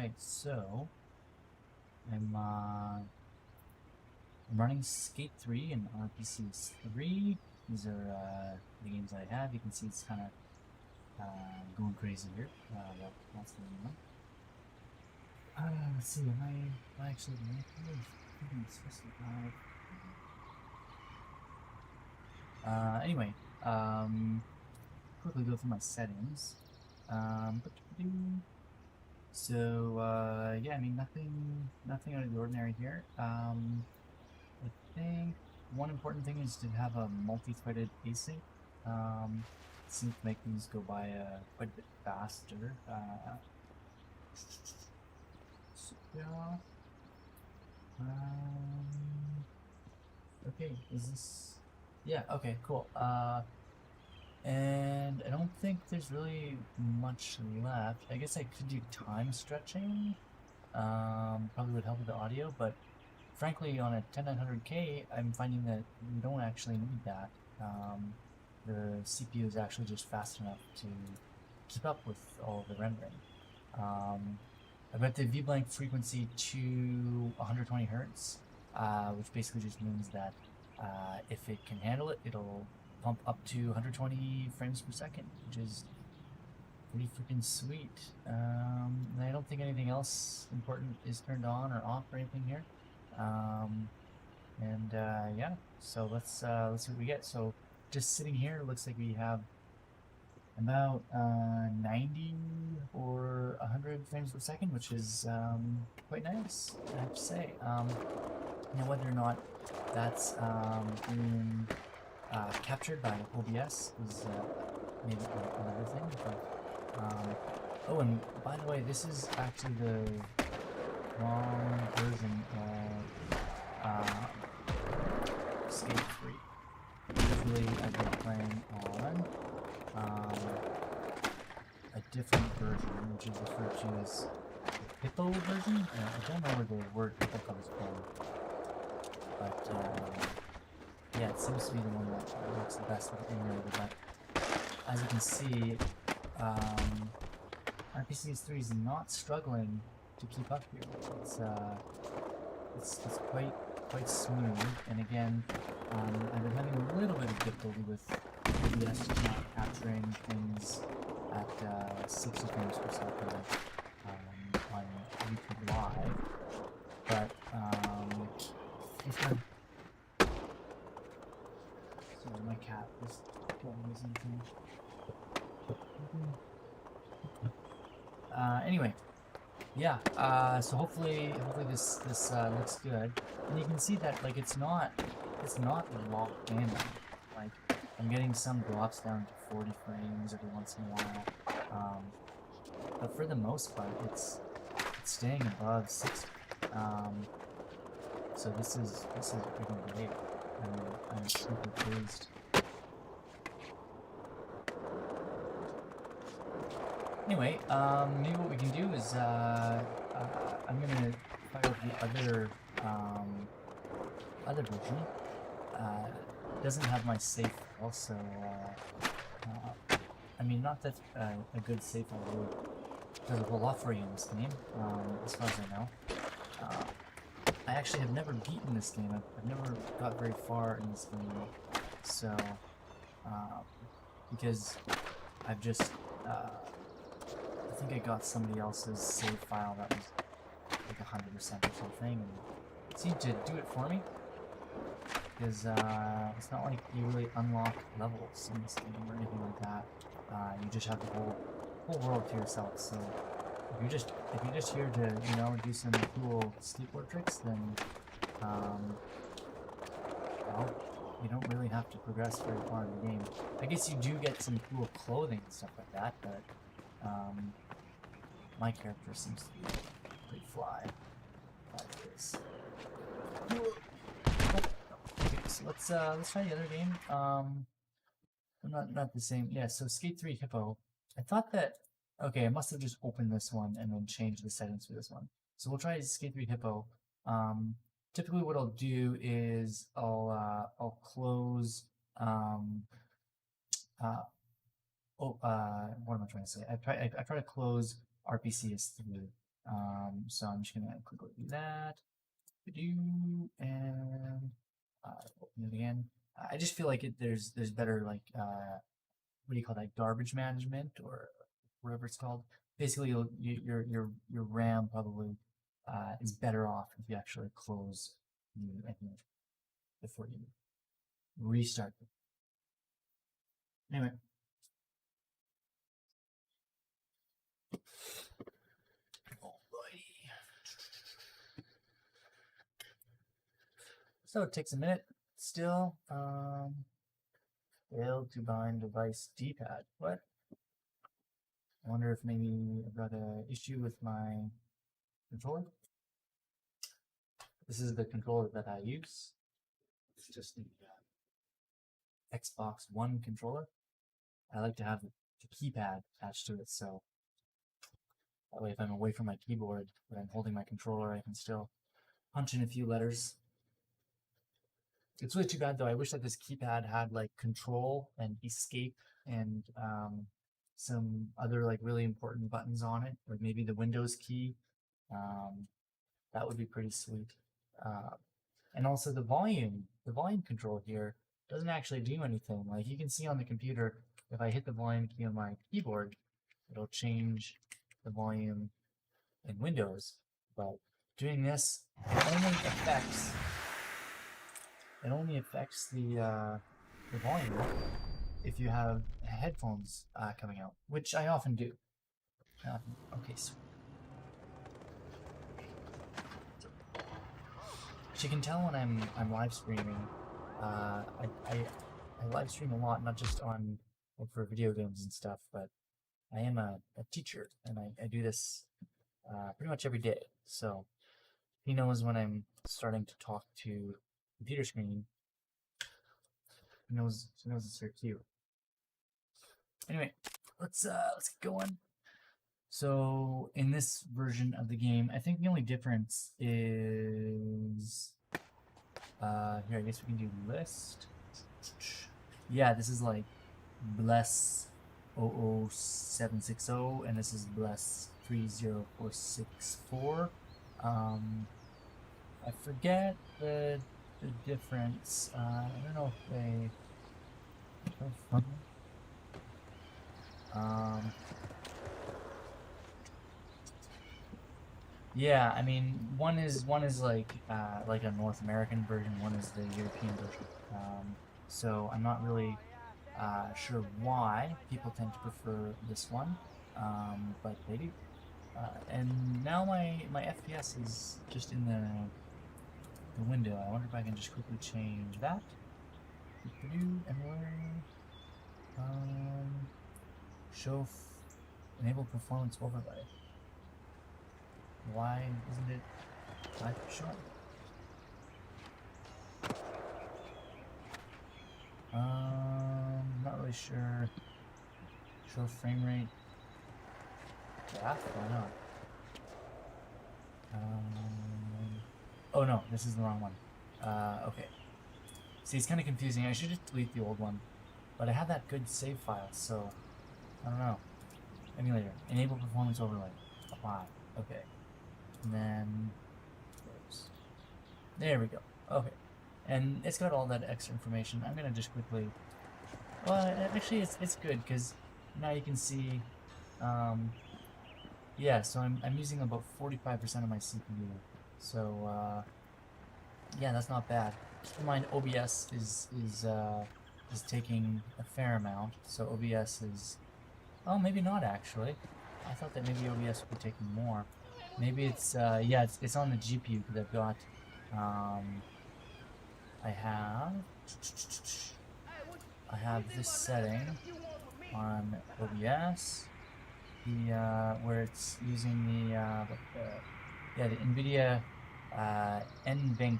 Alright, so I'm running Skate 3 and RPCS3. These are the games I have. You can see it's kind of going crazy here. Well, that's the main one. Let's see, am I actually specified? Anyway, quickly go through my settings. So yeah, I mean nothing out of the ordinary here. I think one important thing is to have a multi-threaded async. Seems to make things go by quite a bit faster. So, yeah. Okay, is this? Yeah. Okay. Cool. And I don't think there's really much left. I guess I could do time stretching. Probably would help with the audio, but frankly, on a 10900K, I'm finding that we don't actually need that. The CPU is actually just fast enough to keep up with all the rendering. I got the VBlank frequency to 120 Hertz, which basically just means that if it can handle it, it'll pump up to 120 frames per second, which is pretty freaking sweet. And I don't think anything else important is turned on or off or anything here. Yeah, so let's see what we get. So just sitting here, looks like we have about 90 or 100 frames per second, which is quite nice, I have to say. Now whether or not that's being captured by OBS is maybe another thing. But, oh, and by the way, this is actually the wrong version of Skate 3. Usually I've been playing on a different version, which is referred to as the Hippo version. I don't know where the word Hippo comes from, but yeah, it seems to be the one that works the best with emulator. But as you can see, RPCS3 is not struggling to keep up here. It's quite smooth, and again, I've been having a little bit of difficulty with OBS just not capturing things at 60 frames per second on YouTube Live, but sorry, my cat is doing something. Anyway, yeah. So hopefully this looks good, and you can see that like it's not locked in. Like I'm getting some drops down to 40 frames every once in a while, but for the most part, it's staying above 60. So this is freaking great. I'm super pleased. Anyway, maybe what we can do is I'm gonna fire up the other version. It doesn't have my save file, so I mean, not that a good save file really does a whole lot for you in this game, as far as I know. I actually have never beaten this game. I've never got very far in this game, so because I've just I think I got somebody else's save file that was like 100% or something, and it seemed to do it for me. Because it's not like you really unlock levels in this game or anything like that. You just have the whole world to yourself. So if you're just here to do some cool skateboard tricks, then well, you don't really have to progress very far in the game. I guess you do get some cool clothing and stuff like that, but my character seems to be pretty fly. That is. Okay, so let's try the other game. Not the same. Yeah, so Skate 3 Hippo. I thought that okay, I must have just opened this one and then changed the settings for this one. So we'll try Skate 3 Hippo. Typically what I'll do is I'll close what am I trying to say? I try to close RPCS3 So I'm just gonna quickly do that. And open it again. I just feel like there's better like what do you call that, garbage management or whatever it's called. Basically, your RAM probably is better off if you actually close the engine before you restart it. Anyway. Alrighty. So it takes a minute still. Failed to bind device D-pad. What? I wonder if maybe I've got an issue with my controller. This is the controller that I use. It's just the Xbox One controller. I like to have the keypad attached to it, so that way if I'm away from my keyboard but I'm holding my controller, I can still punch in a few letters. It's really too bad though. I wish that this keypad had like control and escape and some other like really important buttons on it, like maybe the Windows key. That would be pretty sweet. And also the volume control here doesn't actually do anything. Like you can see on the computer, if I hit the volume key on my keyboard, it'll change the volume in Windows. But doing this, it only affects the volume if you have headphones coming out, which I often do. Okay, so you can tell when I'm live streaming. I live stream a lot, not just on like, for video games and stuff, but I am a teacher and I do this pretty much every day. So he knows when I'm starting to talk to computer screen. He knows it's her cue. Anyway, let's get going. So in this version of the game, I think the only difference is here. I guess we can do list. Yeah, this is like bless 00760, and this is bless 30464. I forget the difference. I don't know if they. Yeah, I mean, one is like a North American version, one is the European version. So I'm not really sure why people tend to prefer this one, but they do. And now my FPS is just in the window. I wonder if I can just quickly change that. Show enable performance overlay. Why isn't it showing? Not really sure. Show frame rate. Yeah, why not? Oh no, this is the wrong one. Okay. See, it's kind of confusing. I should just delete the old one. But I have that good save file, so I don't know. Emulator. Enable performance overlay. Apply. Okay. And then there we go. Okay. And it's got all that extra information. I'm gonna just quickly. Well, actually, it's good because now you can see. Yeah, so I'm using about 45% of my CPU. So yeah, that's not bad. Keep in mind, OBS is taking a fair amount. So OBS is. Oh, maybe not actually. I thought that maybe OBS would be taking more. Maybe it's yeah, it's on the GPU because I've got I have this setting on OBS, where it's using the NVIDIA NVENC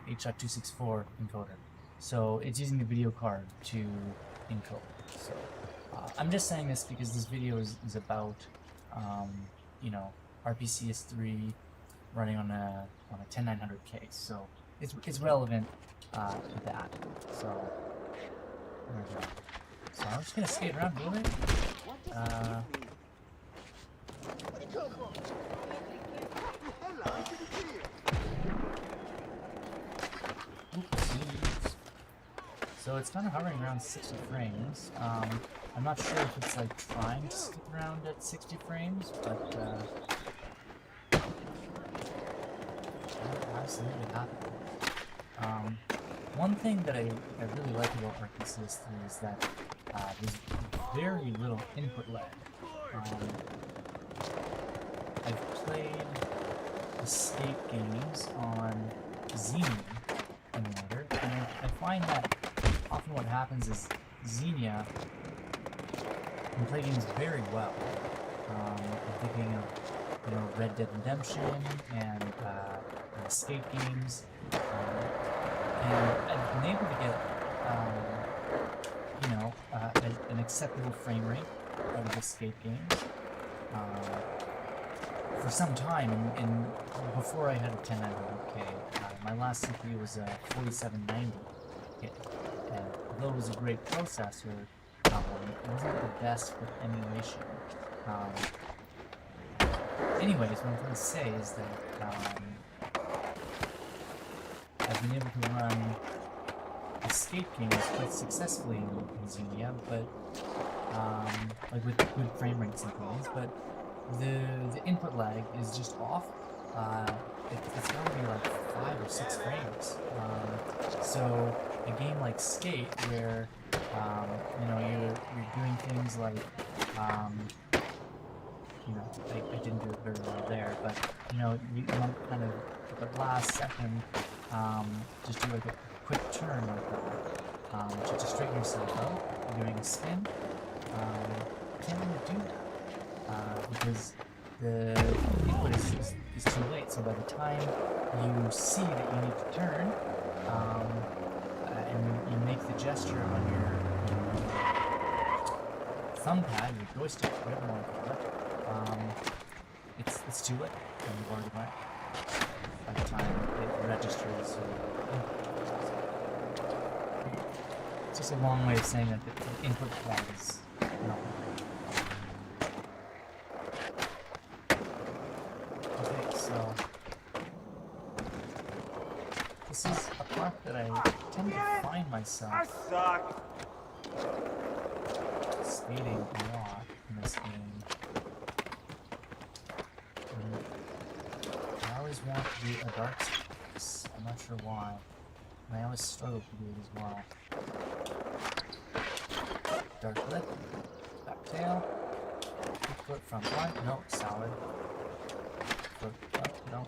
H.264 encoder. So it's using the video card to encode. So I'm just saying this because this video is about you know, RPCS3 running on a 10900K. So it's relevant to that. So there we go. So I'm just gonna skate around a little bit. Oopsies. So it's kind of hovering around 60 frames. I'm not sure if it's like trying to stick around at 60 frames, but absolutely happening. One thing that I really like about RPCS3 is that there's very little input lag. I've played escape games on Xenia emulator, and I find that often what happens is Xenia can play games very well. I'm thinking of, Red Dead Redemption and escape games, and I've been able to get, an acceptable frame rate out of escape games for some time. And before I had a 1090K, my last CPU was a 4790. And although it was a great processor, it wasn't the best for emulation. Anyways, what I'm trying to say is that I've been able to run escape games quite successfully in Xenia, but like with good frame rates and things. But the input lag is just off. It's going to be like 5 or 6 frames. So a game like Skate, where you're doing things like I didn't do it very well there, but you want kind of at the last second just do like a quick turn like that, to straighten yourself out. You're doing a spin. You can't really do that because the input is too late. So by the time you see that you need to turn, and you make the gesture on your thumb pad, your joystick, whatever you want to call it, it's too late, and you've already went. By the time it registers, it's just a long way of saying that the input lag is not. Okay, so this is a part that I tend to find myself skating a lot in this game. I always want to do a dark space. I'm not sure why. And I always struggle to do it as well. Dark lip, back tail, kick foot front line, no, solid. Foot up, no.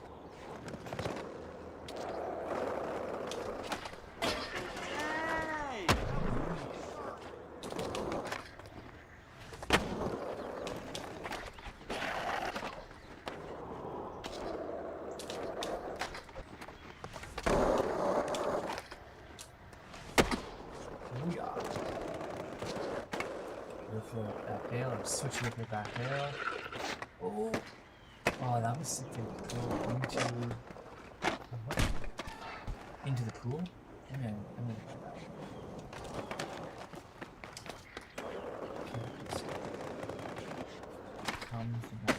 Back tail or switch with the back tail. Oh, that was sick to go into the pool. I'm gonna try that. Come from that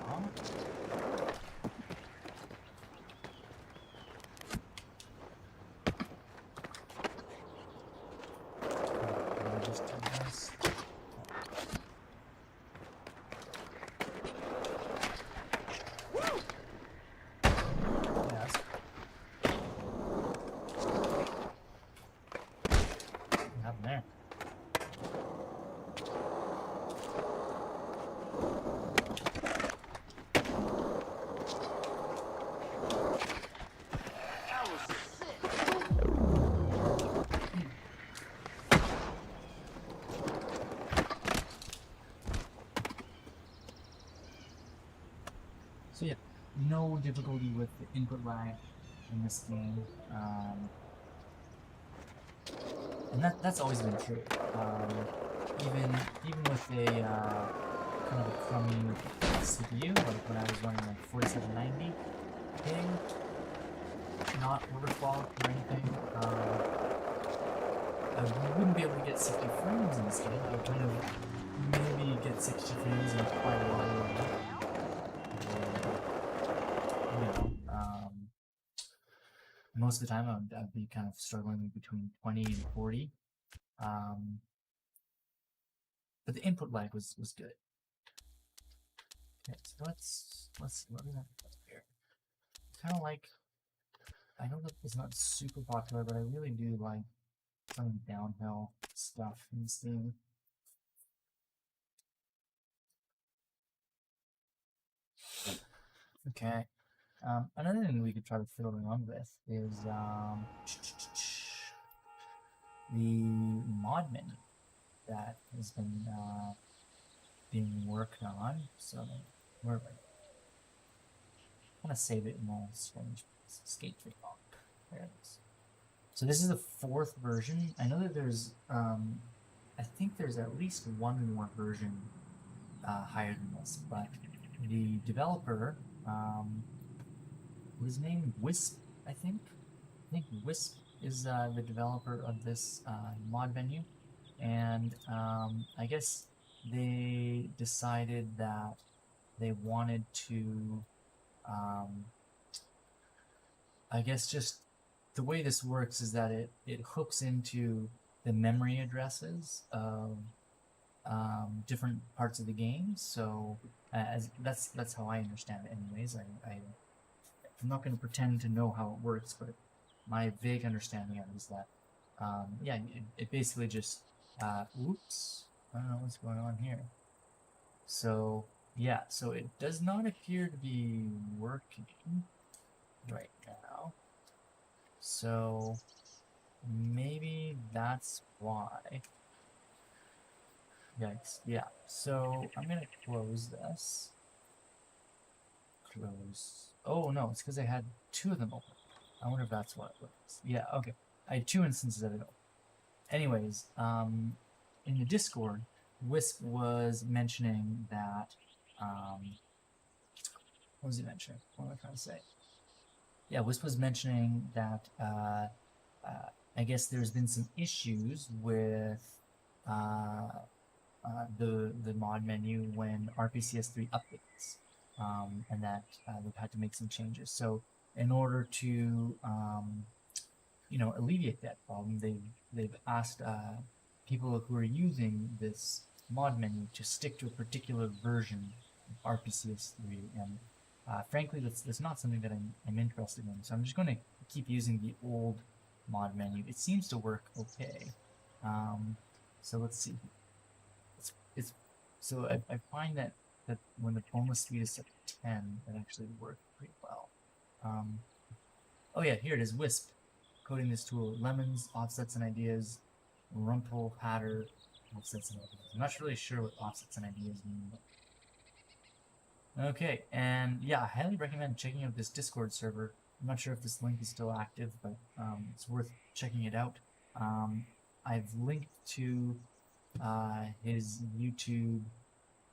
down. Just do this. There. So yeah, no difficulty with the input lag in this game. And that's always been true. Even with a kind of a crummy CPU, like when I was running like 4790 ping, not overclocked or anything, I wouldn't be able to get 60 frames in this game. I would kind of maybe get 60 frames in quite a while. Most of the time I'd be kind of struggling between 20 and 40. But the input lag was good. Okay, so let's see what we have here. Kind of like, I know that it's not super popular, but I really do like some downhill stuff in this game. Okay. Another thing we could try to fiddle around with is the mod menu that has been being worked on. So where am I? I'm gonna save it in all strange skate free log. There it is. So this is the 4th version. I know that there's I think there's at least one more version higher than this, but the developer, his name Wisp, I think Wisp is the developer of this mod menu, and I guess they decided that they wanted to, I guess just the way this works is that it hooks into the memory addresses of different parts of the game. So that's how I understand it. Anyways, I'm not going to pretend to know how it works, but my vague understanding of it is that yeah, it basically just oops, I don't know what's going on here. So yeah, so it does not appear to be working right now. So maybe that's why. Yikes. Yeah. So I'm gonna close this. Close. Oh no, it's because I had 2 of them open. I wonder if that's what it was. Yeah, okay. I had 2 instances of it open. Anyways, in the Discord, Wisp was mentioning that, what was he mentioning? What am I trying to say? Yeah, Wisp was mentioning that, I guess there's been some issues with, the mod menu when RPCS3 updates, and that they've had to make some changes. So in order to alleviate that problem, they've asked people who are using this mod menu to stick to a particular version of RPCS3, and frankly, that's not something that I'm interested in. So I'm just going to keep using the old mod menu. It seems to work okay. So let's see. So I find that when the boneless speed is set to 10, it actually works pretty well. Oh yeah, here it is, Wisp. Coding this tool, lemons, offsets and ideas, rumple, patter, offsets and ideas. I'm not really sure what offsets and ideas mean. But... Okay, and yeah, I highly recommend checking out this Discord server. I'm not sure if this link is still active, but it's worth checking it out. I've linked to his YouTube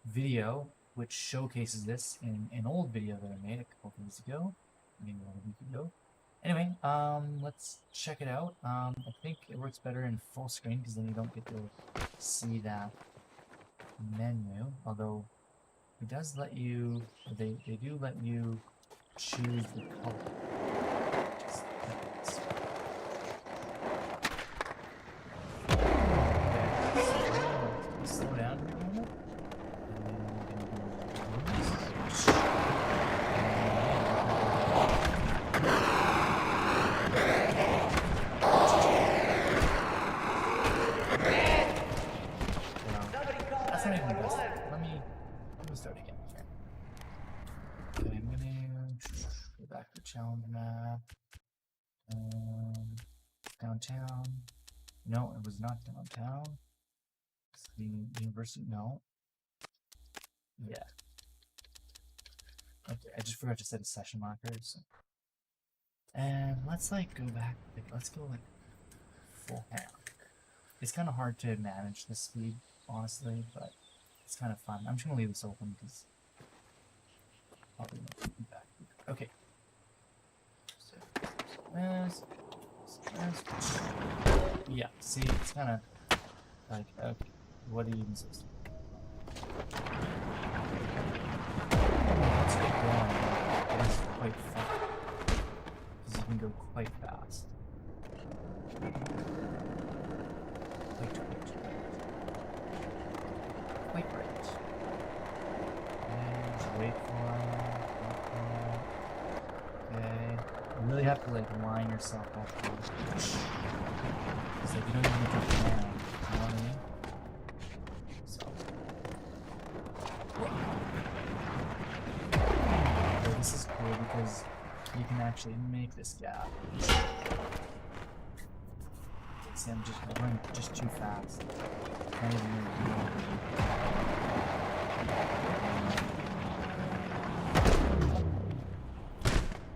video, which showcases this in an old video that I made a couple days ago, maybe a week ago. Anyway, let's check it out. I think it works better in full screen because then you don't get to see that menu, although it does let you, they do let you choose the color. Slow down here a moment. That's not even the best. Let me start again. Okay, I'm gonna go back to challenge map. Downtown. No, it was not downtown. It's the university. No. Yeah. Okay, I just forgot to set a session marker. So. And let's like go back. Let's go like full hand. It's kind of hard to manage the speed, honestly, but it's kind of fun. I'm just gonna leave this open because probably won't be back. Okay. So, yeah. See, it's kind of like okay. What are you even supposed to do? Once you get going, it is quite fun. Because you can go quite fast. Quite right. And just wait for him. Okay. You really have to like line yourself up. It's like you don't even get the command. You know what I mean? So. Okay, this is cool because you can actually make this gap. See, I'm going just too fast. Not even really doing it.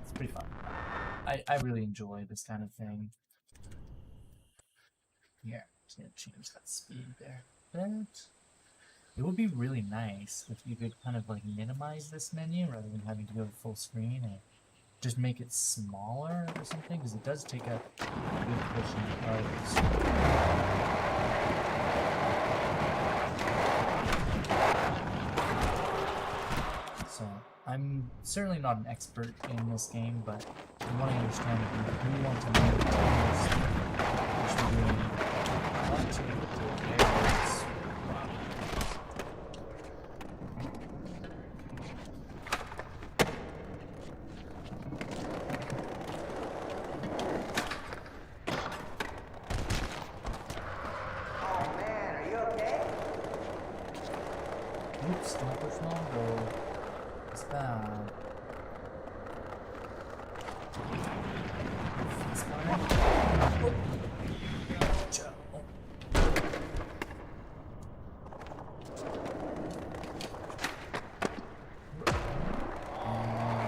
It's pretty fun. I really enjoy this kind of thing. Here, just gonna change that speed there a bit. It would be really nice if you could kind of like minimize this menu rather than having to go full screen and just make it smaller or something, because it does take up a good portion of the screen. So, I'm certainly not an expert in this game, but from what I understand, if you do want to know this, you should be doing a lot to errors. Oops, don't push longer. It's bad. It's fine. Oh. Gotcha. Oh.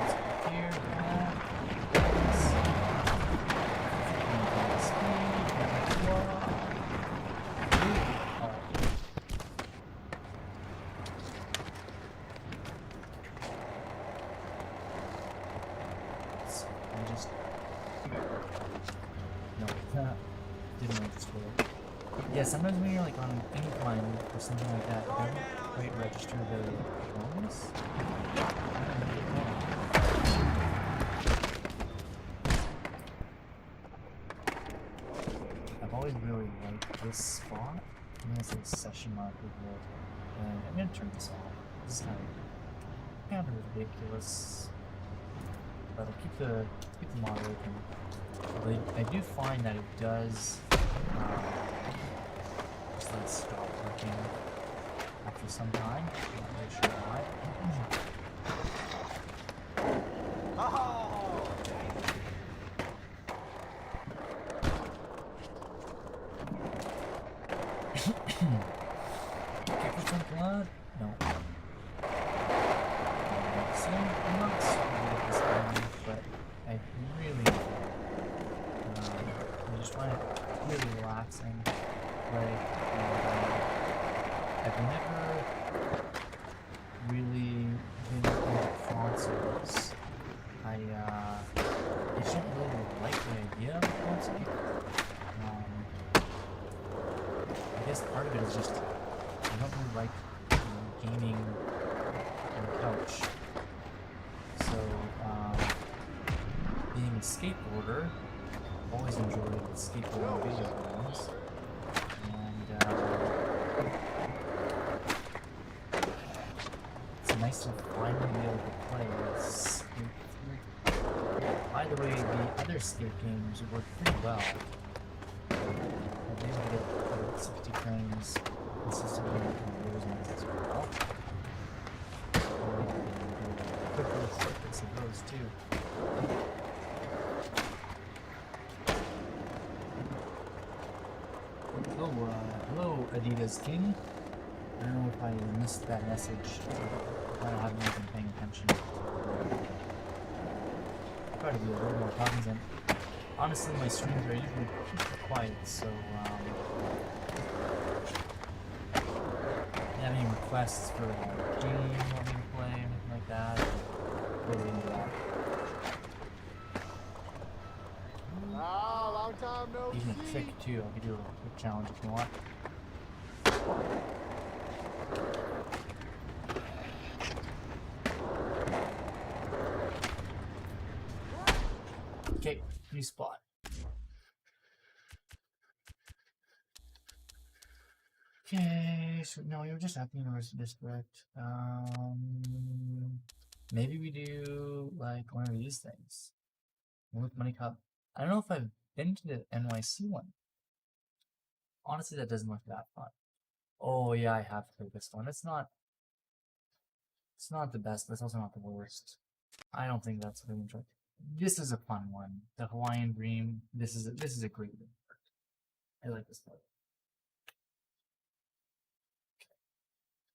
Let's go here. Didn't register it. Yeah, sometimes when you're like on incline or something like that, it doesn't quite register the bonus. I've always really liked this spot. And there's a session marker here. And I'm gonna turn this off. This is kind of ridiculous. But I'll keep the mod open. I do find that it does just like stop working after some time. I'm not really sure why. Kick for some blood? No. So, I'm not so good at this game, but I really enjoy it. I'm just trying to really relaxing. Like, I've never really been into consoles. I just don't really like the idea of a console. I guess part of it is just I don't really like gaming on the couch. So, being a skateboarder, I've always enjoyed skateboarding video games. And it's nice to finally be able to play Skate 3. By the way, the other Skate games work pretty well. I've been able to get 60 frames consistently on those ones as well. Or quick little shortcuts of those too. Hello Adidas King. I don't know if I missed that message. I haven't really been paying attention. I'll try to be a little more cognizant. Honestly, my streams are usually quiet, so if you have any requests for a game you want me to play or anything like that, go into that. Long time no Even a see. trick too, I could do a quick challenge if you want. new spot. Okay, so no, you're just at the University District. Maybe we do like one of these things. With Money Cup. I don't know if I've been to the NYC one. Honestly, that doesn't look that fun. Oh yeah, I have played this one. It's not the best, but it's also not the worst. I don't think that's really enjoyable. This is a fun one. The Hawaiian Dream. This is a great one. I like this part. Okay.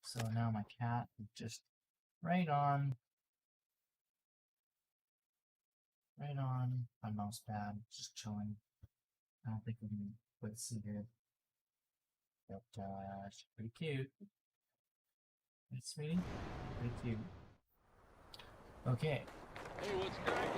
So now my cat is just right on my mouse pad, just chilling. I don't think we can quite see here, but she's pretty cute. Right, sweetie? Pretty cute. Okay. Hey, what's cracking?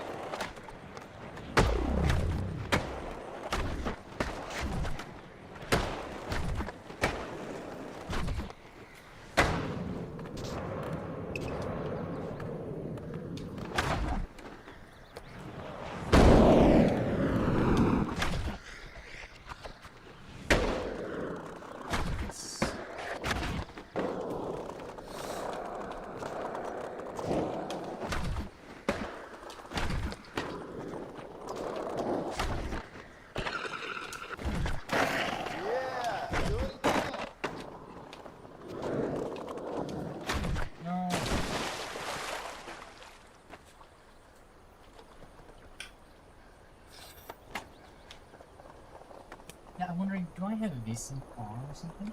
Yeah, I'm wondering, do I have VSync on or something?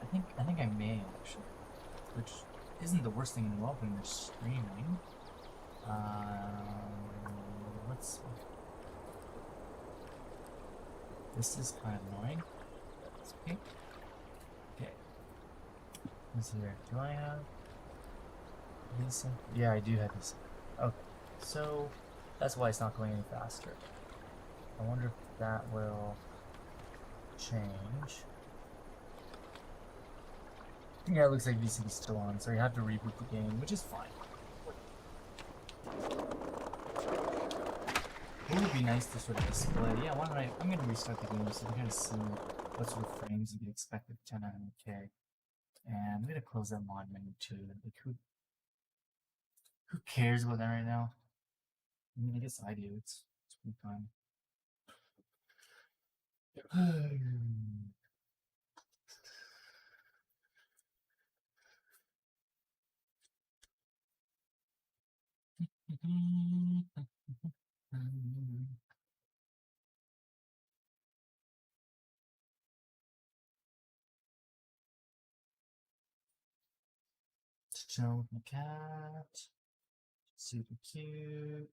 I think I may actually, which isn't the worst thing in the world when you're streaming. Let's see. This is kind of annoying. That's okay. Okay. Let's see here. Do I have VSync? Yeah, I do have VSync. Okay. So that's why it's not going any faster. I wonder if that will change. Yeah, it looks like VSync is still on, so you have to reboot the game, which is fine. It would be nice to sort of display. Yeah, why don't I'm gonna restart the game so we can kind of see what sort of frames you can expect with 1090K. And I'm gonna close that mod menu too. Like, who cares about that right now? I mean, I guess I do. It's pretty fun. Chill with my cat. Super cute.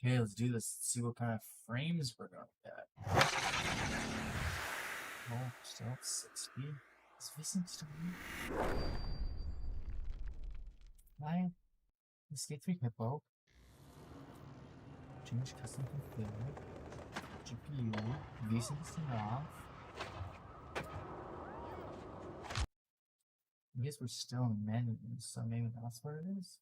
Okay, let's do this. Let's see what kind of frames we're gonna get. Oh, still at 60. Is VSync still on? Why? Escape 3 Hippo. Change custom config. GPU. VSync is turned off. I guess we're still in menus, so maybe that's what it is.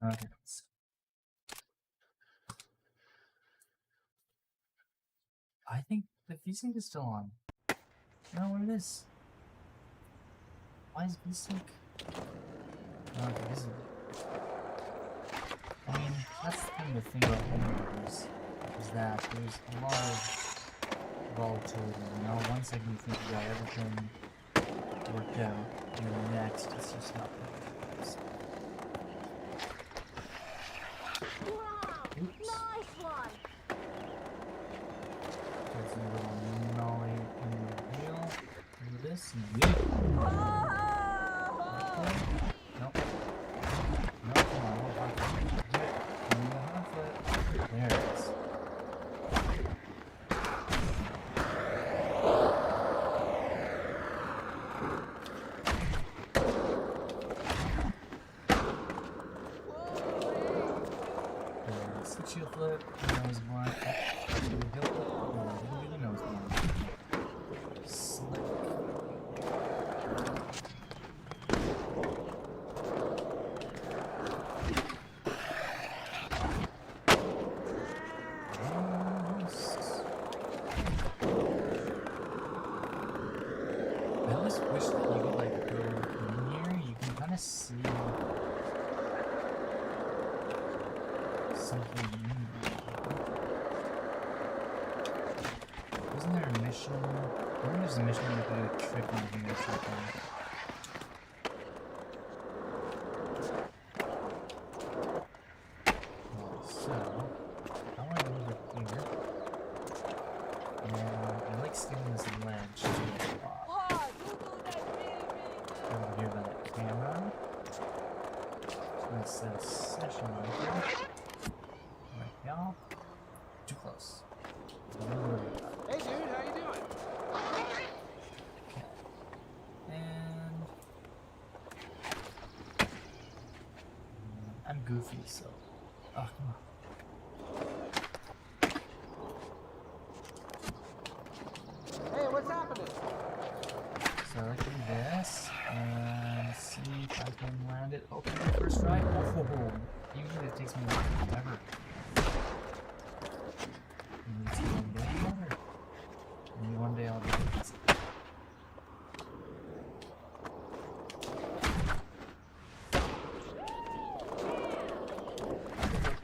Okay. I think the VSync is still on. No, what it is? Why is VSync? Okay, this is. I mean, that's kind of the thing about homeowners, is that there's a lot of volatility. You know, one second you think you got everything worked out, and then the next it's just not working. Wow! Oops. Nice one! a little nollie in the wheel. Do this. Yeet. Nope. Nope, come on, we'll hard flip. Do it. Give me the hard flip. There it is. Switch heel flip, nose blind, heel flip, do the nose blind. Slick. I always wish that you could like go in here, you can kind of see something in there. Wasn't there a mission? I think there's a mission where you could do a trick on here or something. So, I want to go over here. And I like skipping this ledge to a spot. Over here by that camera. Just gonna set a session marker. Right now. Too close. Hey dude, how you doing? Okay. And I'm goofy, so come on. Hey, what's happening? So I can do this and see if I can land it open the first try. Oh, usually it takes me forever. Maybe one day I'll do this.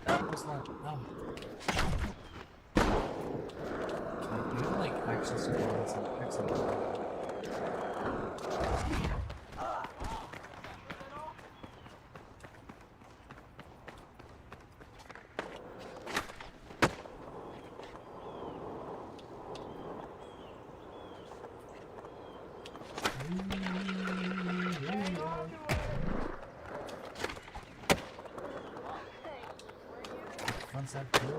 That was not. Oh. Okay, you have to like actually start doing some tricks like that. Once I do it.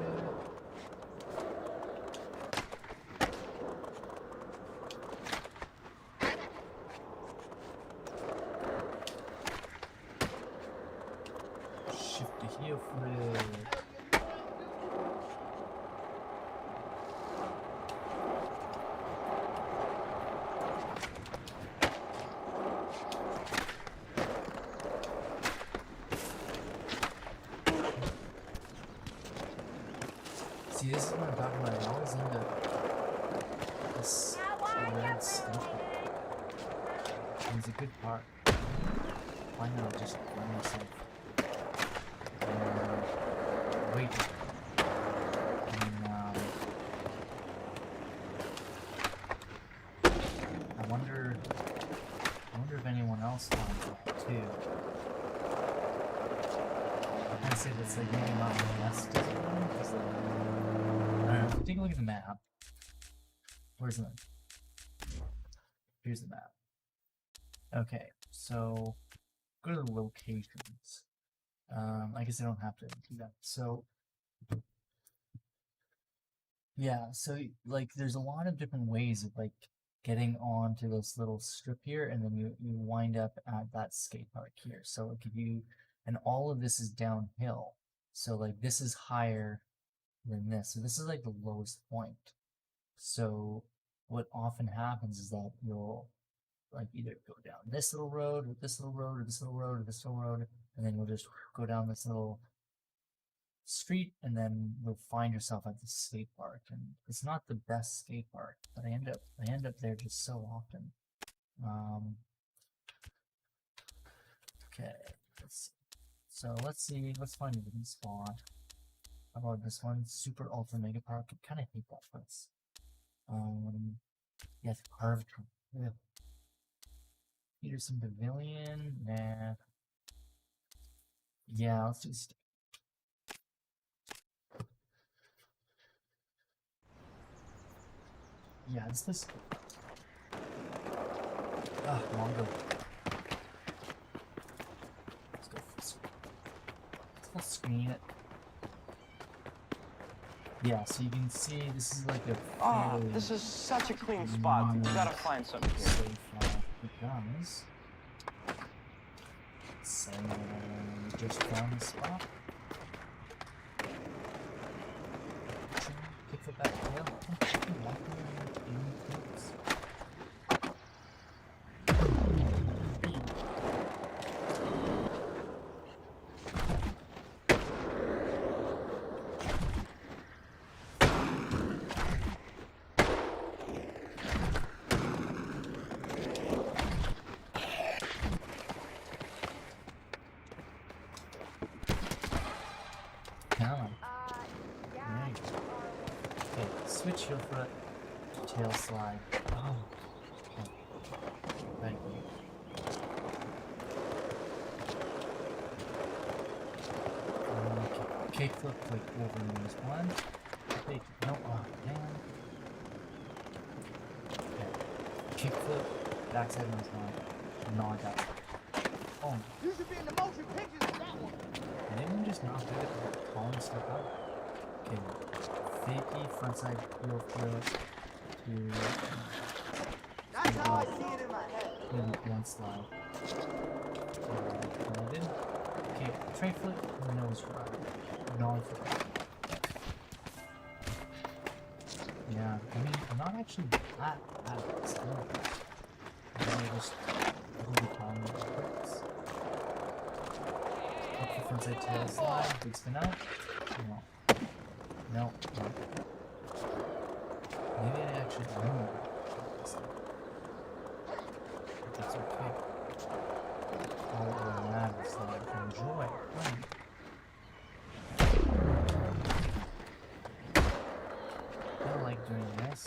Shift the heel flip. See, this is what I'm talking about. I always end up this red stuff. And it's a good part. Why not just run myself? Wait. And I wonder if anyone else finds that too. I say that's like maybe not the best design, because like, I don't know, take a look at the map. Where's the map? Here's the map. Okay, so go to the locations. I guess I don't have to do that. So yeah, so like there's a lot of different ways of like getting onto this little strip here, and then you wind up at that skate park here. So like if you, and all of this is downhill. So like this is higher than this. So this is like the lowest point. So what often happens is that you'll like either go down this little road, or this little road, or this little road, or this little road, and then you'll just go down this little street, and then you'll find yourself at the skate park. And it's not the best skate park, but I end up there just so often. Okay, let's see, let's find a different spot. How about this one? Super Ultra Mega Park. I kind of hate that place. Yes, carved. Yeah. Peterson Pavilion. Nah. Yeah, let's do this. Yeah, it's this. Ah, Mongo. Let's go full screen it. Yeah, so you can see this is like a Oh, fairly this is such a clean spot. We gotta find something here. safe because say we just found the spot. Kick the back tail. Okay, switch heel foot, tail slide. Oh, okay. Thank you. Okay, kick flip like over knees. One. Wait, no, oh, damn. Okay, kick flip, backside nose one. No, I got it. Oh. You should be in the motion pictures with that one. I didn't just not do it, calling stuff out. Okay, fakey, frontside heel flip to That's how I see it in my head. maybe one slide. And I didn't. Okay, tray flip, nose ride. Nod flip. Yeah, I mean, I'm not actually that bad at this thing. I just really calm it works. Up the frontside tail slide, big spin out. No. No. Maybe I actually own it. But that's okay. All that matters is that I can enjoy playing. I like doing this.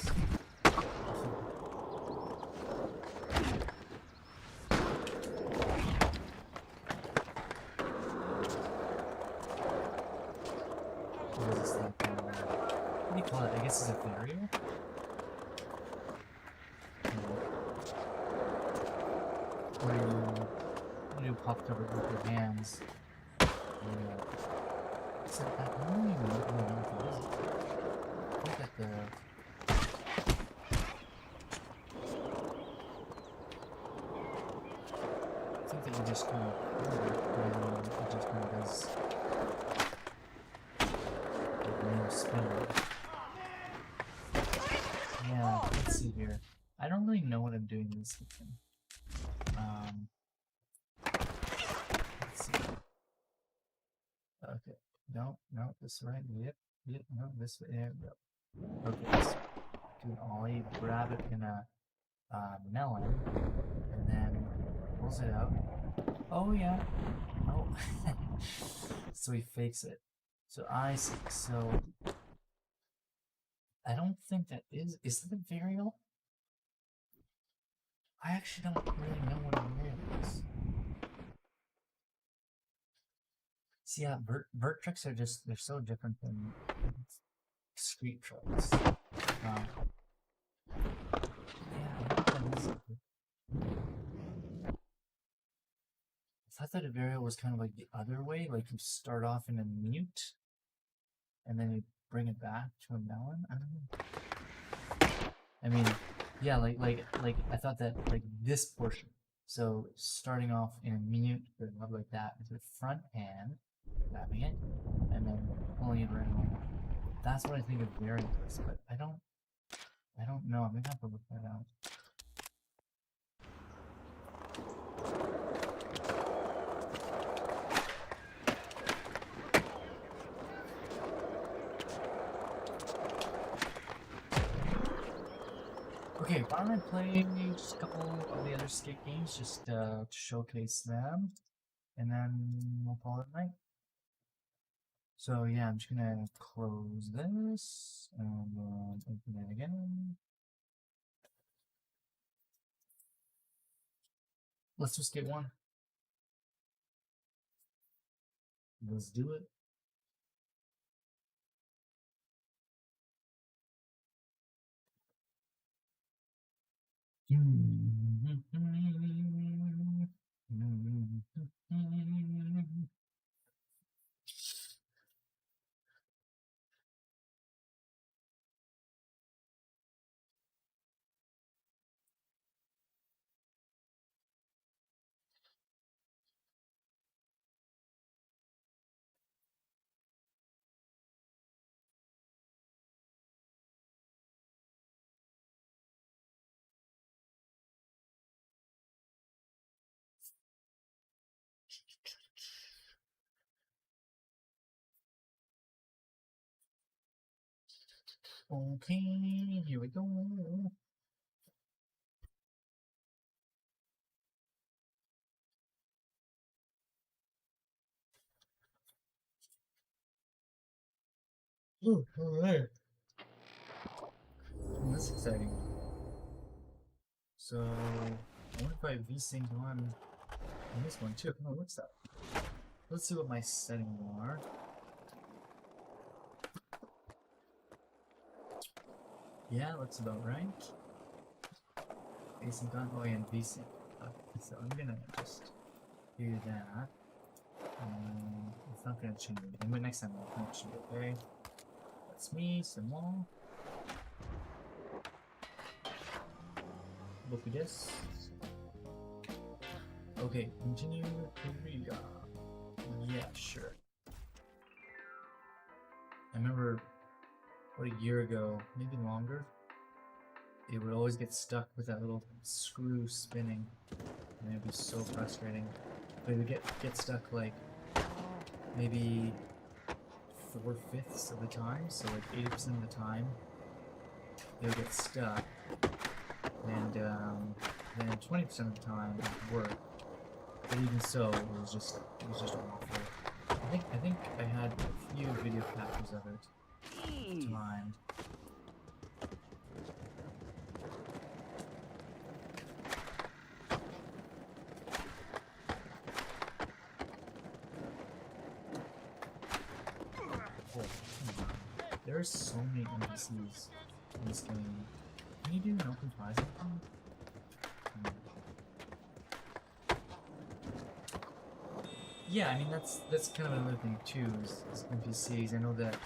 What is this thing called? What do you call it? I guess it's a barrier? Where you do pop cover with your hands. Yeah. So I don't even know what it is. I think that the I think that you just kind of and it just kind of does like no spin. Yeah, let's see here. I don't really know what I'm doing in this game. Let's see. Okay. No, no, this right. Yep, yep, no, this way. There we go. Okay, so do an ollie, grab it in a melon, and then pulls it out. Oh yeah. Oh. So he fakes it. So I see. So I don't think that is that a varial? I actually don't really know what a varial is. See, yeah, vert trucks are just, they're so different than street trucks. Yeah, I think that is it. I thought that a varial was kind of like the other way, like you start off in a mute, and then you bring it back to a melon. I don't know. I mean, yeah, like I thought that like this portion. So starting off in a mute, like that with the front hand, grabbing it, and then pulling it around. That's what I think of varial is, but I don't know. I'm gonna have to look that out. Okay, why don't I play just a couple of the other skate games just to showcase them, and then we'll call it a night. So yeah, I'm just gonna close this and then open it again. Let's just get one. Let's do it. Okay, here we go. Ooh, alright. That's exciting. So, I wonder if I V-sync on this one too. Oh, what's that? Let's see what my settings are. Yeah, looks about right. V-sync on. Oh, yeah, and V-sync. Okay, so I'm gonna just do that. It's not gonna change anything, but next time it should be okay. That's me, some more. Look at this. Okay, continue Korea. Yeah, sure. I remember, what, a year ago, maybe longer, it would always get stuck with that little screw spinning, and it'd be so frustrating. But it would get stuck like maybe 4/5 of the time, so like 80% of the time, it would get stuck, and then 20% of the time it would work. But even so, it was just awful. I think I had a few video captures of it at the time. Oh, come on. There are so many NPCs in this game. Can you do an open prize anything? Yeah, I mean that's kind of another thing too is NPCs. I know that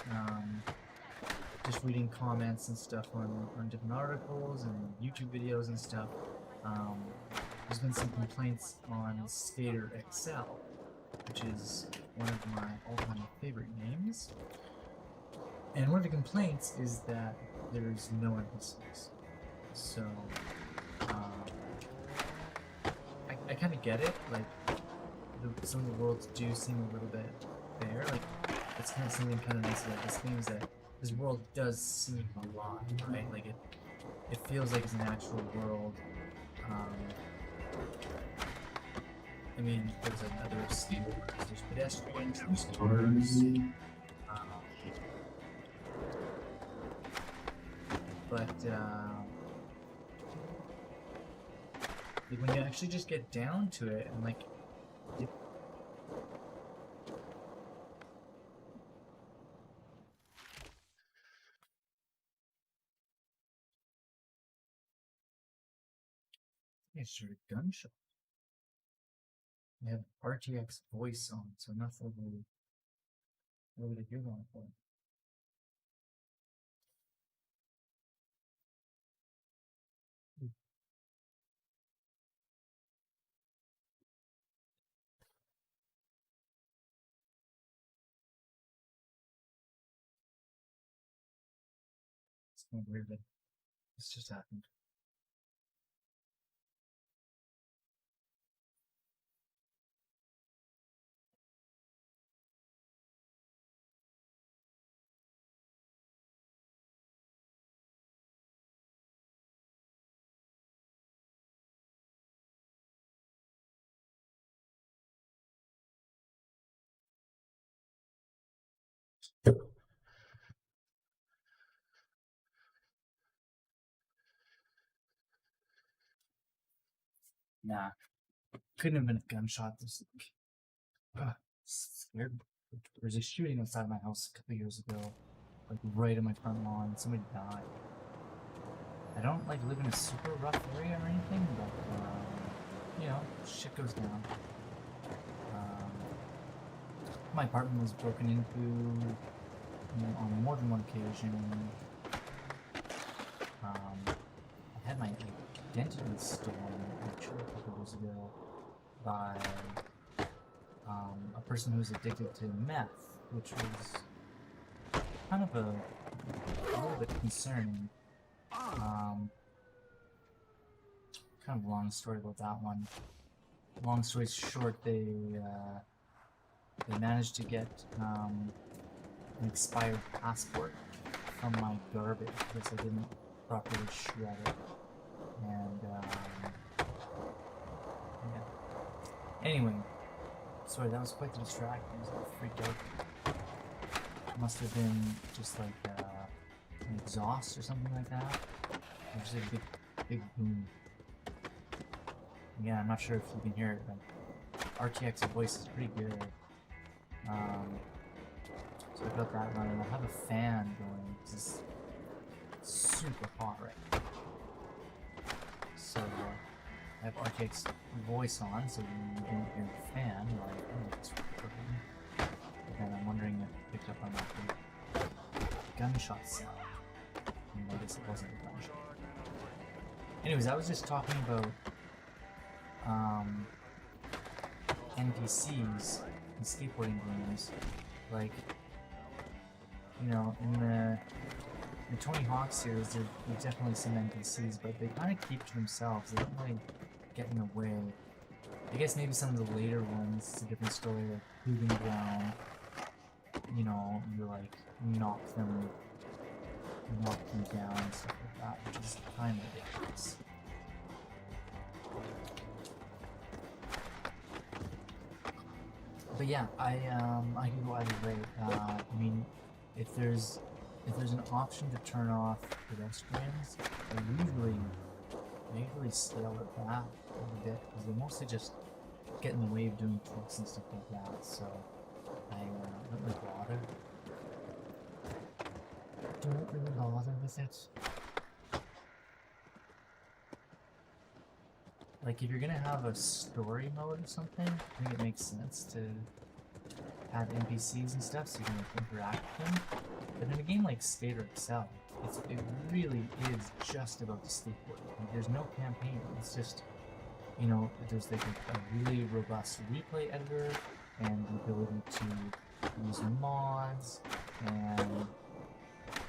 just reading comments and stuff on different articles and YouTube videos and stuff, there's been some complaints on Skater XL, which is one of my all-time favorite games. And one of the complaints is that there's no NPCs. So, I kind of get it. Like, some of the worlds do seem a little bit bare. Like, it's kind of something kind of nice about this game is that this world does seem alive, right? Like, it feels like it's an actual world. I mean, there's another skaters, there's pedestrians, there's cars. But like when you actually just get down to it and like it's sort of gunshot. You have RTX voice on, so enough of what you're going for. It's kind of weird that this just happened. Nah, couldn't have been a gunshot. This scared. There was a shooting outside my house a couple years ago, like right in my front lawn. Somebody died. I don't like live in a super rough area or anything, but you know, shit goes down. My apartment was broken into on more than one occasion. I had my identity stolen actually a couple years ago by a person who was addicted to meth, which was kind of a little bit concerning. Kind of a long story about that one. Long story short, they managed to get an expired passport from my garbage because I didn't properly shred it. And yeah. Anyway, sorry, that was quite the distraction. I was all freaked out. Must have been just like an exhaust or something like that. Or just a big boom. Yeah, I'm not sure if you can hear it, but RTX's voice is pretty good. So I got that running. I have a fan going. It's super hot right now. So I have RTX voice on, so you don't hear the fan while it's recording. But then I'm wondering if it picked up on that big gunshot sound. And I guess it wasn't a gunshot. Anyways, I was just talking about NPCs in skateboarding games. Like, you know, in the Tony Hawk series, there's definitely some NPCs, but they kind of keep to themselves. They don't really get in the way. I guess maybe some of the later ones, it's a different story, like Proving Ground. You know, you like knock them down and stuff like that, which is kind of ridiculous. But yeah, I can go either way. I mean, if there's an option to turn off pedestrians, I usually scale it back a little bit because they mostly just get in the way of doing tricks and stuff like that. So I don't really bother. Don't really bother with it. Like, if you're gonna have a story mode or something, I think it makes sense to have NPCs and stuff so you can like, interact with them. But in a game like Skate or Excel, it really is just about the skateboarding. Like, there's no campaign. It's just, you know, there's like a really robust replay editor and the ability to use mods and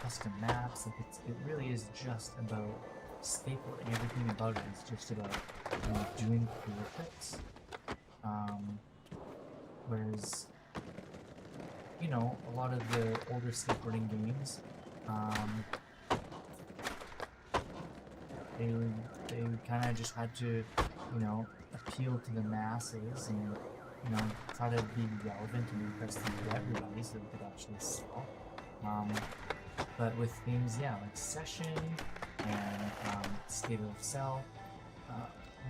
custom maps. Like, it really is just about skateboarding. Everything about it is just about doing cool tricks. Whereas, you know, a lot of the older skateboarding games, they kind of just had to, you know, appeal to the masses and, you know, try to be relevant and interesting to everybody so they could actually sell. But with games, yeah, like Session and Skate or Excel,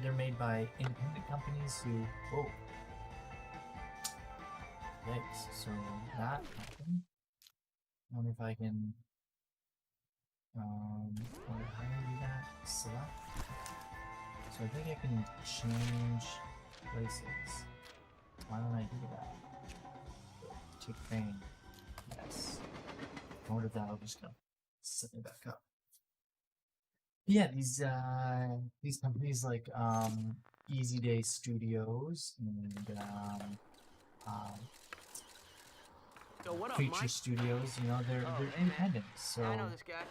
they're made by independent companies who, whoa, yikes, so that happened. I wonder if I can, how do I do that? Select. So I think I can change places. Why don't I do that? Take fame. Yes. I wonder if that'll just go set me back up. Yeah, these companies like Easy Day Studios and Yo, what up, Creature Mike? Studios, you know, they're hey, man. independent, so Yeah, I know this guy.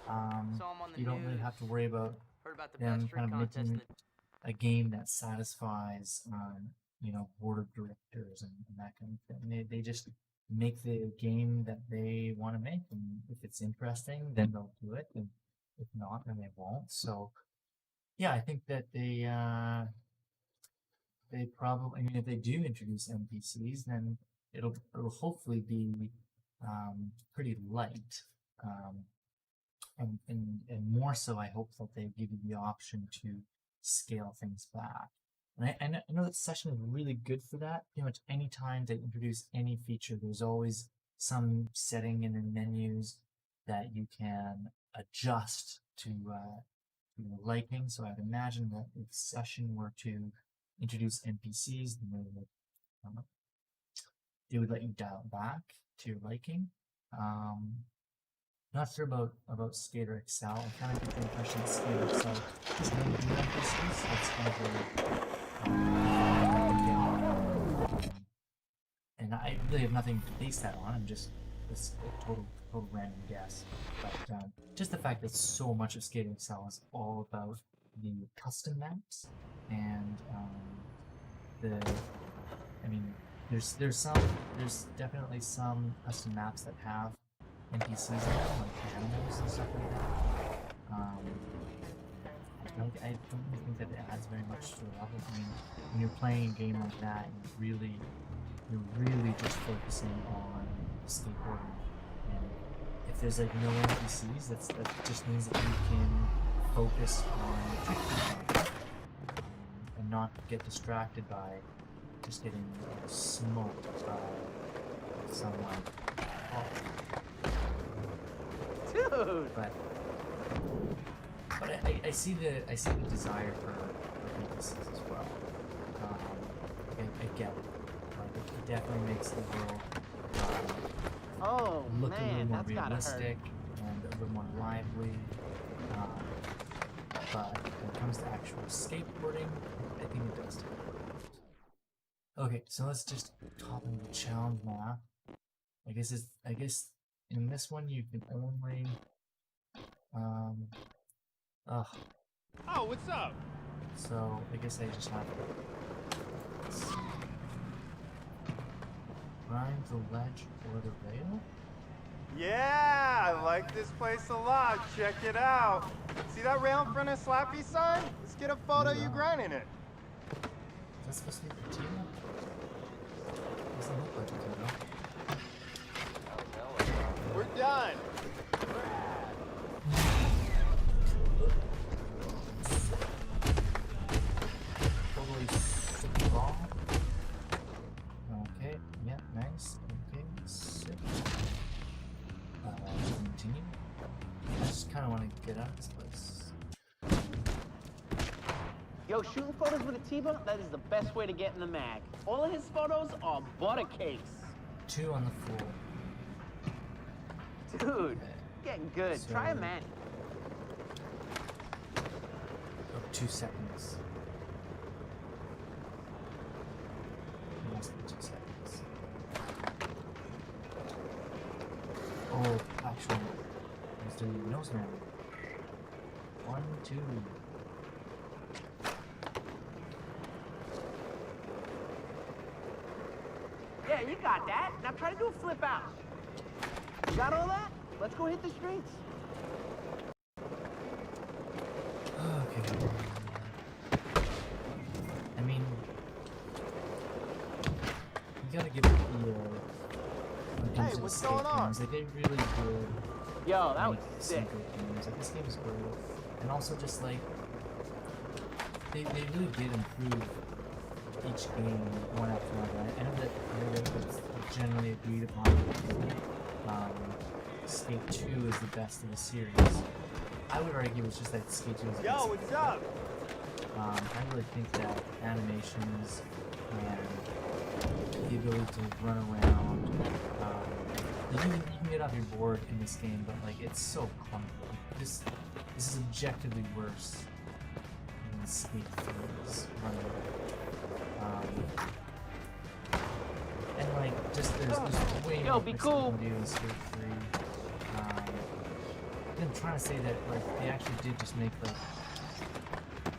Saw him on the you don't really news. have to worry about Heard about the them best kind trick of contest. making a game that satisfies you know, board of directors and that kind of thing. They just make the game that they want to make, and if it's interesting, then they'll do it, and if not, then they won't. So yeah, I think that they probably, I mean, if they do introduce NPCs, then it'll hopefully be pretty light. And more so, I hope that they give you the option to scale things back. And I know that Session is really good for that. Pretty much any time they introduce any feature, there's always some setting in the menus that you can adjust to liking. So I'd imagine that if Session were to introduce NPCs, then they would let you dial back to your liking. Not sure about Skater XL. I kind of get the impression that Skater XL doesn't really do NPCs. That's kind of where and I really have nothing to base that on. I'm just it's a total random guess. But just the fact that so much of Skater XL is all about the custom maps and I mean, there's definitely some custom maps that have NPCs in them, like animals and stuff like that. I don't think that it adds very much to the level. I mean, when you're playing a game like that, you're really just focusing on skateboarding. And if there's like no NPCs, that just means that you can focus on trick and not get distracted by just getting smoked by someone. Dude! But I see the desire for NPCs as well. I get it. Like it definitely makes the world Oh look a man, little more that's gotta hurt. realistic and a little more lively. But when it comes to actual skateboarding, I think it does take a lot. Okay, so let's just top into the challenge map. I guess in this one you can only Oh, what's up? so I guess I just have to climb the ledge or the rail. Yeah, I like this place a lot. Check it out. See that rail in front of Slappy sign? Let's get a photo of you grinding it. Is that supposed to be Patina? Doesn't look like Patina. We're done. Totally strong. Okay, yeah, nice. Okay, sick. Continue. I just kind of want to get out of this place. Yo, shooting photos with a T-bone, that is the best way to get in the mag. All of his photos are butter cakes. 2 on the floor. Dude, getting good. So- Try a man. Oh, 2 seconds. It must be 2 seconds. Oh, actually, let's do nose man. 1, 2. Yeah, you got that. Now try to do a flip out. You got all that? Let's go hit the streets. Okay. I mean, you gotta give it the Hey, what's going on? Games. Like, they really good. Yo, that was make sick. secret games. Like, this game is great. And also just like they really did improve each game one after another. I know that it's generally agreed upon Skate 2 is the best of the series. I would argue it's just that Skate 2 is the Yo, best. what's up? I really think that animations and the ability to run around, you can get off your board in this game, but like it's so clunky. This is objectively worse than Skate 3's running around. And like just there's way Yo, more be things cool. you can do in Skate 3. I'm trying to say that like they actually did just make like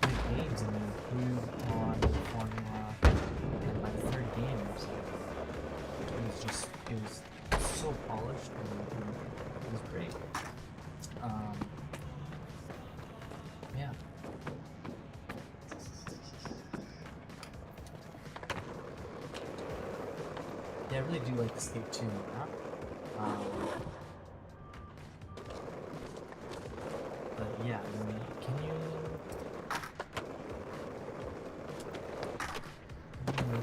good games and they improved on the formula, and by the third game it was so polished and it was great. Yeah. Yeah, I really do like the Skate 2 map. But yeah, I mean, can you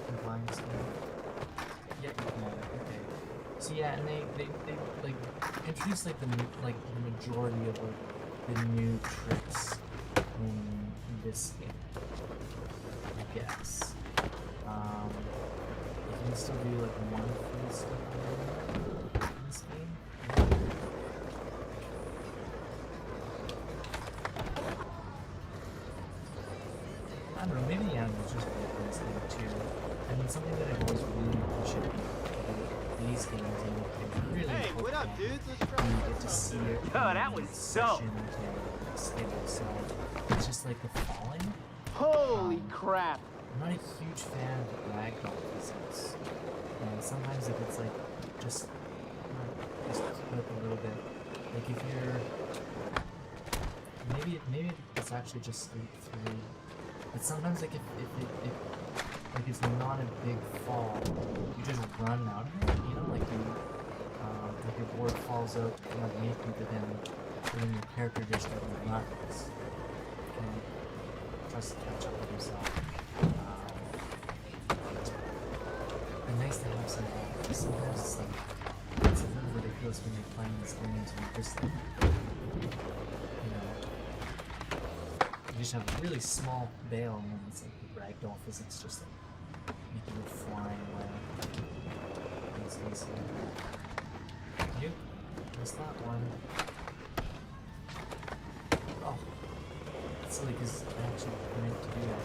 combine this game? Yeah, you can. Okay. So yeah, and they like introduced like the majority of like the new tricks in this game, I guess. You can still do like one free skill in this game. I don't know, maybe the animals just work in this game too. I mean, something that I've always really appreciated about these games, and they really Hey, what up, hopeful dudes? Let's try you get to see it Oh, that was dope. stable. So it's just like the falling. Holy crap. I'm not a huge fan of ragdoll physics, and sometimes if it's like just clip a little bit, like if you're maybe it's actually just Sleep 3, but sometimes like if like it's not a big fall, you just run out of it, you know, like your board falls out underneath you, but then your character just runs. Just catch up with yourself. And nice to have some help. Sometimes it's like, it's a little ridiculous when you're playing these games and you're just like, you know, you just have a really small bail and then it's like the ragdoll physics just like making you flying away. It's easy. You missed that one. Oh. It's silly because I actually meant to do that.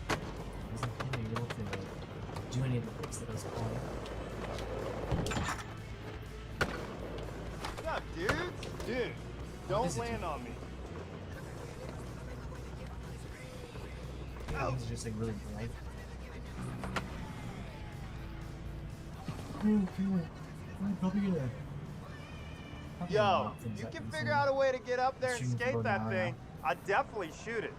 I wasn't really able to do any of the things that I was calling. What's up, dudes? Dude, don't land on me. Things are just like really bright. I'm probably gonna. Yo, you can figure out a way to get up there and skate that thing. I'd definitely shoot it.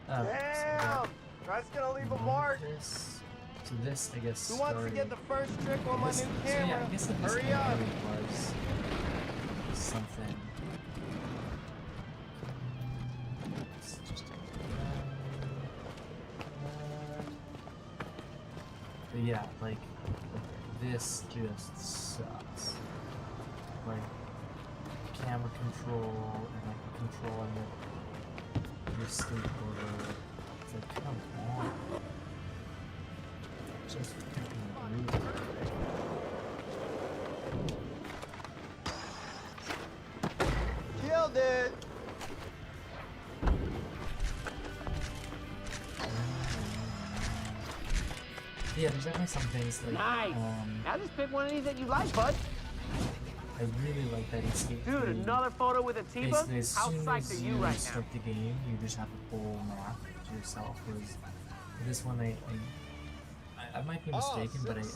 Oh. Damn! That's gonna leave a mark. So this, I guess. Who wants to get the first trick on my new So camera? yeah, I guess that this Hurry up! really was something. Let's just do that. But yeah, like this just sucks. Like camera control and like controlling your skateboarder. It's like, come on. Just freaking rude. Killed it! Yeah, there's definitely some things like Nice. Now just pick one of these that you like, bud. I really like that escape. Dude, another photo with a T-bone? Basically, as How soon psyched as are you you right now? start the game, you just have a whole map to yourself. Whereas this one, I might be mistaken, but I'm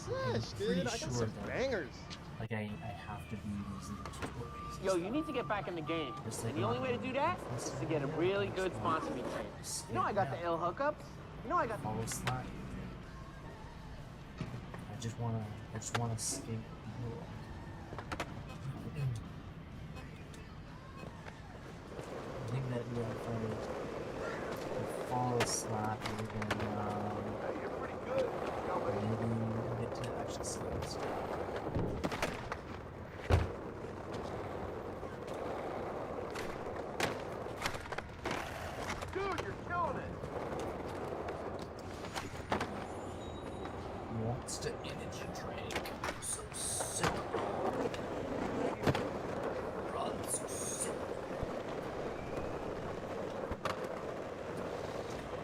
pretty sure that bangers. like I have to be using the tutorials. Yo, you need to get back in the game. Just And like the only way to do that is to get a really good sponsor me train. You know I got the L hookups. You know I got the... follow slide. I just wanna skate. I think that you have to follow slap and then You're pretty good. maybe get to actually see this. Dude, you're killing it. Monster energy drink. So sick. Run so sick.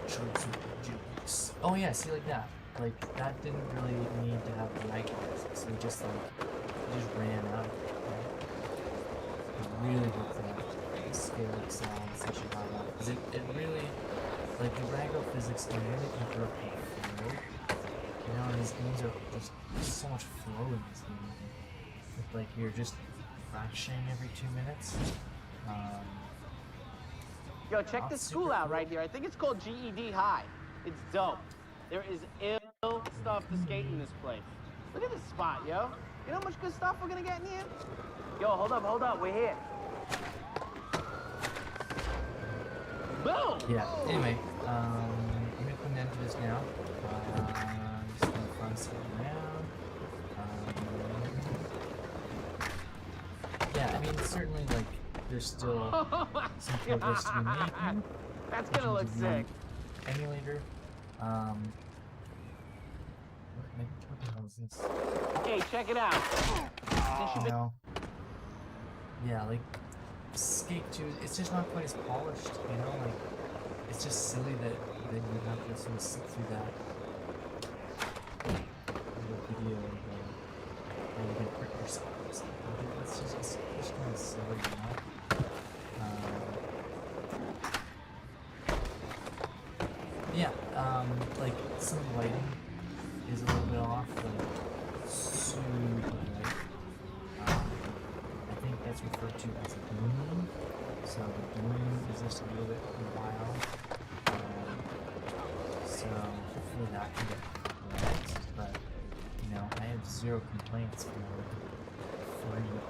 Chunks of jukes. Oh yeah, see like that. Like that didn't really need to have the lag bars. So he just ran out of it. Right? I really hope that scale sounds that you have that. Because it really, like the ragdoll physics can really interrupt the flow. You know, these games are just so much flow in this game. It's like you're just crashing every 2 minutes. Yo, check Not this super school out cool. right here. I think it's called GED High. It's dope. There is ill stuff to skate in this place. Look at this spot, yo. You know how much good stuff we're gonna get in here? Yo, hold up, we're here. Boom! Yeah, anyway, I'm gonna put an end to this now. Just gonna find some Yeah, I mean, certainly, like, there's still some progress to be made here. That's in gonna terms look of the sick. Emulator. What the hell is this? Hey, check it out. Since you've You been know? Yeah, like, Skate 2, it's just not quite as polished, you know? Like, it's just silly that you have to sort of sit through that little video where you can hurt yourself or something. It's just kind of silly, you know? Yeah, like, some of the lighting is a little bit off, like, super light. I think that's referred to as a bloom. So the bloom is just a little bit wild. So hopefully that can get correct. But you know, I have zero complaints for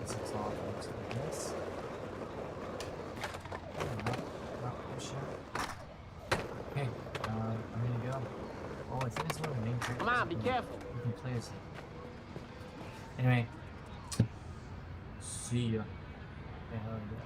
this off looks like this. Not pushing. Okay, I'm gonna go. Oh, I think it's one of the main characters. Come on, be careful. You can play as. Anyway. See ya. Okay, how do I go?